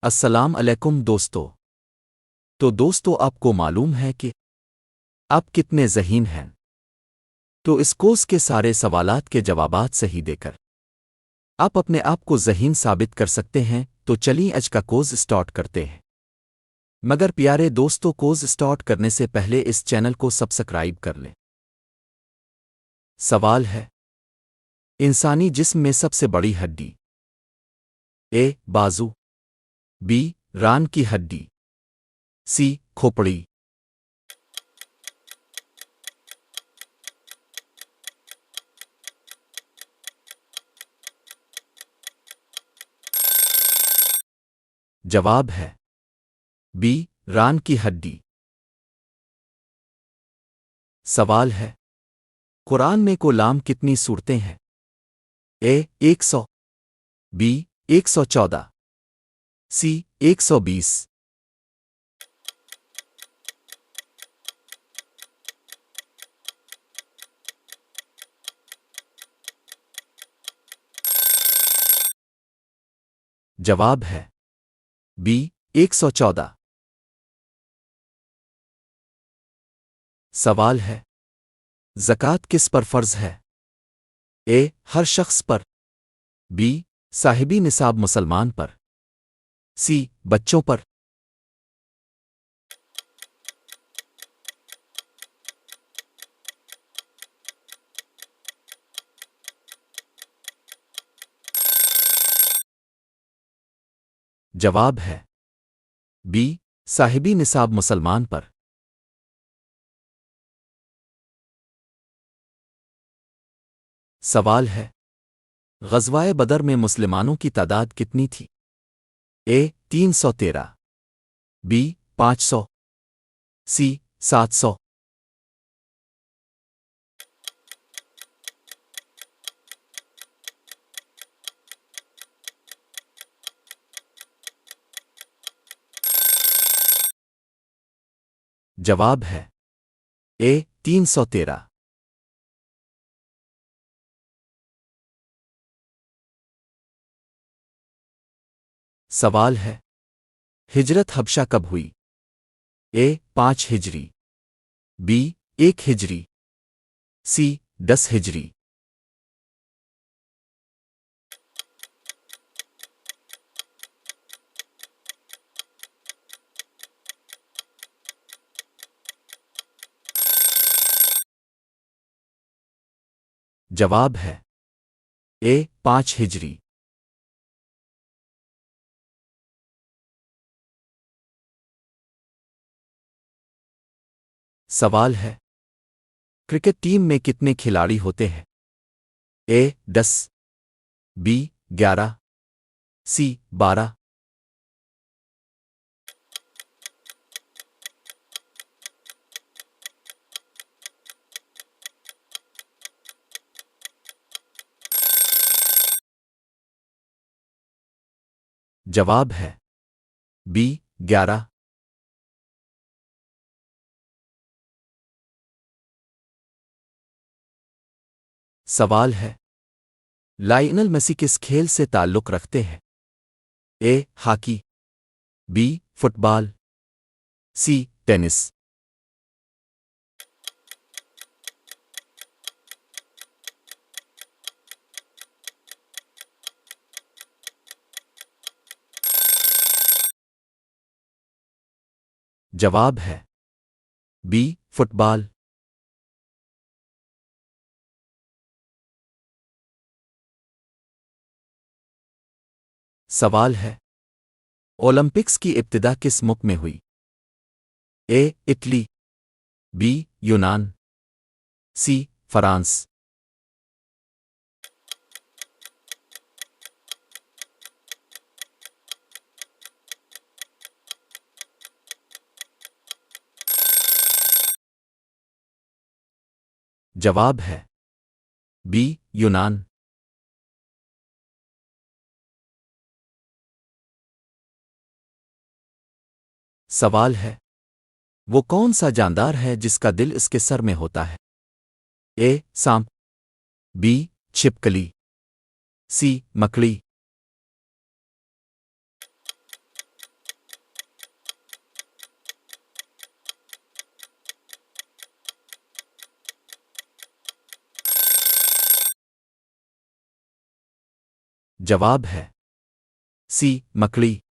अस्सलाम अलैकुम दोस्तों। तो दोस्तों, आपको मालूम है कि आप कितने ज़हीन हैं? तो इस कोर्स के सारे सवालात के जवाबात सही देकर आप अपने आप को ज़हीन साबित कर सकते हैं। तो चलिए आज का कोर्स स्टार्ट करते हैं। मगर प्यारे दोस्तों, कोर्स स्टार्ट करने से पहले इस चैनल को सब्सक्राइब कर लें। सवाल है, इंसानी जिस्म में सबसे बड़ी हड्डी? ए. बाजू, बी. रान की हड्डी, सी. खोपड़ी। जवाब है बी. रान की हड्डी। सवाल है, कुरान में कोलाम कितनी सूरतें हैं? ए. 100, बी. 114, सी. 120। जवाब है बी. 114। सवाल है, ज़कात किस पर फ़र्ज़ है? ए. हर शख्स पर, बी. साहिबी निसाब मुसलमान पर, सी. बच्चों पर। जवाब है बी. साहिबी निसाब मुसलमान पर। सवाल है, ग़ज़वाए बदर में मुसलमानों की तादाद कितनी थी? ए. 313, बी. 500, सी. 700। जवाब है ए. 313। सवाल है, हिजरत हबशा कब हुई? ए. 5 हिजरी, बी. 1 हिजरी, सी. 10 हिजरी। जवाब है ए. 5 हिजरी। सवाल है, क्रिकेट टीम में कितने खिलाड़ी होते हैं? ए. 10, बी. 11, सी. 12। जवाब है बी. 11। सवाल है, लायनल मेसी किस खेल से ताल्लुक़ रखते हैं? A. Hockey, B. Football, C. Tennis. जवाब है बी. फुटबॉल। सवाल है, ओलंपिक्स की इब्तिदा किस मुल्क में हुई? ए. Italy, B. यूनान, सी. फ्रांस। जवाब है बी. यूनान। सवाल है, वो कौन सा जानदार है जिसका दिल इसके सर में होता है? ए. सांप, बी. छिपकली, सी. मकड़ी। जवाब है सी मकड़ी।